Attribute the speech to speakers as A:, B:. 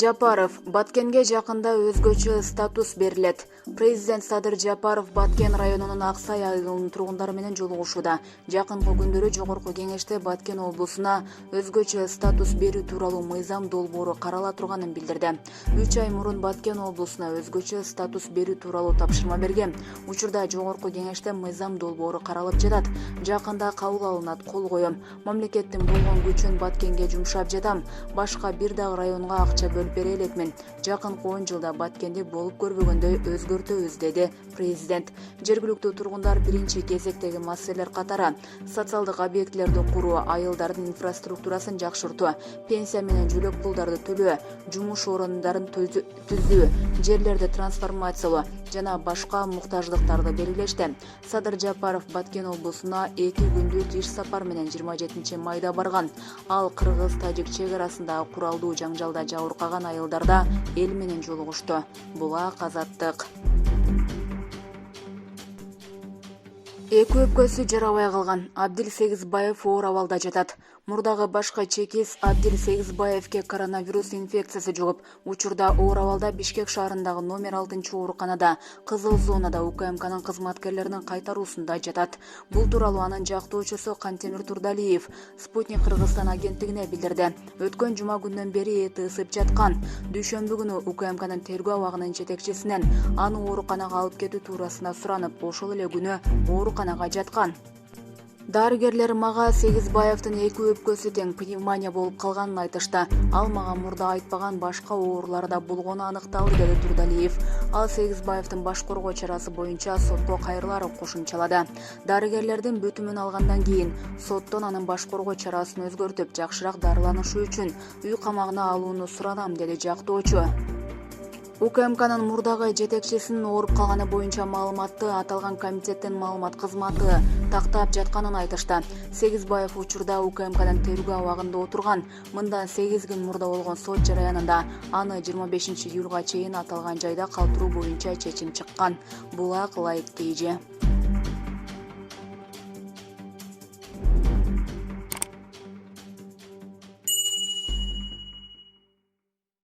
A: Жапаров, Баткенге жакында өзгөчө статус берилет. Президент Садыр Жапаров Баткен районунун Аксай айылынын тургундары менен жолугушууда. Жакынкы күндөрү жогорку кеңеште Баткен облусуна өзгөчө статус берүү тууралуу мыйзам долбоору карала турганын билдирди. 3 ай мурун Баткен облусуна өзгөчө статус берүү тууралуу тапшырма берген. Учурда жогорку кеңеште мыйзам долбоору каралып жатат. Жакында кабыл алынат, кол коем. Мамлекеттин болгон күчүн Баткенге жумшап жатам. Башка бир дагы районго акча бөлүп бере элекмин. Жакынкы 10 жылда Баткенди болуп көрбөгөндөй өзгөртөбүз, деди президент. Жергиликтүү тургундар биринчи кезектеги маселелер катары социалдык объектилерди куруу, айылдардын инфраструктурасын жакшыртуу, пенсия менен жөлөк пулдарды төлөө, жумуш орундарын түзүү, жерлерди трансформациялоо жана башка муктаждыктарды белгилешти. Садыр Жапаров Баткен облусуна 2 күндүк иш сапар менен 27 майда барган. Ал кыргыз-тажик чек арасындагы куралдуу жаңжалда жабыркаган айылдарда эл менен жолугушту. Булак, Азаттык. Эки өпкөсү жарабай калган. Абдил Сегизбаев оор абалда жатат. Мурдагы башкы чекист Абдил Сегизбаевке коронавирус инфекциясы жугуп, учурда оор абалда Бишкек шаарындагы номер 6 ооруканада, кызыл зонада УКМКнын кызматкерлеринин кайтаруусунда жатат. Бул тууралуу анын жактоочусу Кантемир Турдалиев Спутник Кыргызстан агенттигине билдирди. Өткөн жума күндөн бери эти ысып жаткан. Дүйшөмбү күнү УКМКнын тергөө абагынын жетекчисинен аны ооруканага алып кетүү туурасында суранып, ошол эле күнү ооруканага жаткан. Дарыгерлер мага Сегизбаевдин эки өпкөсү тең пневмония болуп калганын айтышты. Ал мага мурда айтпаган башка оорулар да болгону аныкталды, деди Турдалиев. Ал Сегизбаевдин баш коргоо чарасы боюнча сотко кайрыларын кошумчалады. Дарыгерлердин бүтүмүн алгандан кийин соттон анын баш коргоо чарасын өзгөртүп, жакшыраак дарыланышы үчүн үй камагына алууну суранам, деди жактоочу. УКМКнын мурдагы жетекчисинин ооруп калганы боюнча маалыматты аталган комитеттин маалымат кызматы тактап жатканын айтышты. Сегизбаев учурда УКМКнын тергөө абагында отурган. Мындан 8 күн мурда болгон сот жараянында аны 25 июлга чейин аталган жайда калтыруу боюнча чечим чыккан. Булак, Лайк, ТЖ.